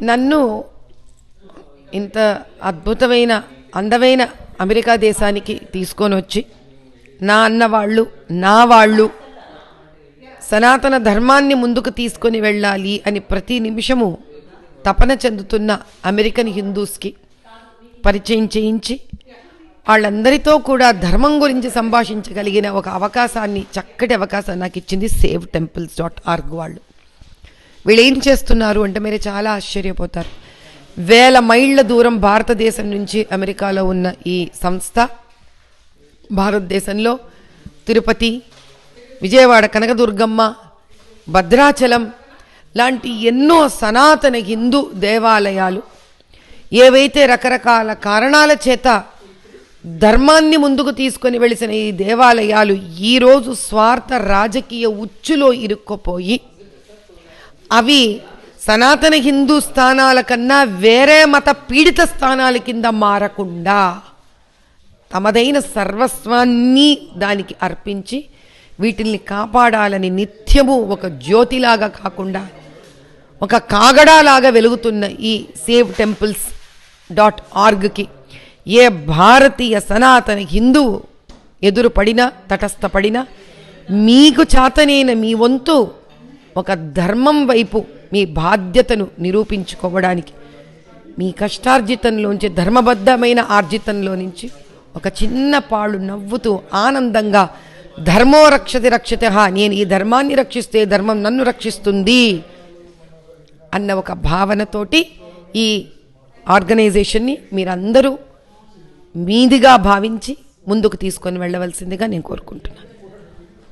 నన్ను ఇంత అద్భుతమైన అందమైన అమెరికా దేశానికి తీసుకొని వచ్చి నా అన్నవాళ్ళు నా వాళ్ళు సనాతన ధర్మాన్ని ముందుకు తీసుకొని వెళ్ళాలి అని ప్రతి నిమిషము తపన చెందుతున్న అమెరికన్ హిందూస్కి పరిచయం చేయించి వాళ్ళందరితో కూడా ధర్మం గురించి సంభాషించగలిగిన ఒక అవకాశాన్ని, చక్కటి అవకాశాన్ని నాకు ఇచ్చింది SaveTemples.org వాళ్ళు. వీళ్ళు ఏం చేస్తున్నారు అంటే మీరు చాలా ఆశ్చర్యపోతారు. 1000 మైళ్ళ దూరం భారతదేశం నుంచి అమెరికాలో ఉన్న ఈ సంస్థ భారతదేశంలో తిరుపతి, విజయవాడ కనకదుర్గమ్మ, భద్రాచలం లాంటి ఎన్నో సనాతన హిందూ దేవాలయాలు ఏవైతే రకరకాల కారణాల చేత ధర్మాన్ని ముందుకు తీసుకొని వెళిసిన ఈ దేవాలయాలు ఈరోజు స్వార్థ రాజకీయ ఉచ్చులో ఇరుక్కుపోయి అవి సనాతన హిందూ స్థానాల కన్నా వేరే మత పీడిత స్థానాల కింద మారకుండా తమదైన సర్వస్వాన్ని దానికి అర్పించి వీటిల్ని కాపాడాలని నిత్యము ఒక జ్యోతిలాగా కాకుండా ఒక కాగడాలాగా వెలుగుతున్న ఈ SaveTemples.orgకి ఏ భారతీయ సనాతన హిందువు ఎదురుపడినా తటస్థపడినా మీకు చేతనైన మీ వంతు ఒక ధర్మం వైపు మీ బాధ్యతను నిరూపించుకోవడానికి మీ కష్టార్జితంలోంచి, ధర్మబద్ధమైన ఆర్జితంలో నుంచి ఒక చిన్న పాళ్ళు నవ్వుతూ ఆనందంగా ధర్మో రక్షతి రక్షితః, నేను ఈ ధర్మాన్ని రక్షిస్తే ధర్మం నన్ను రక్షిస్తుంది అన్న ఒక భావనతోటి ఈ ఆర్గనైజేషన్ని మీరందరూ మీదిగా భావించి ముందుకు తీసుకొని వెళ్ళవలసిందిగా నేను కోరుకుంటున్నాను.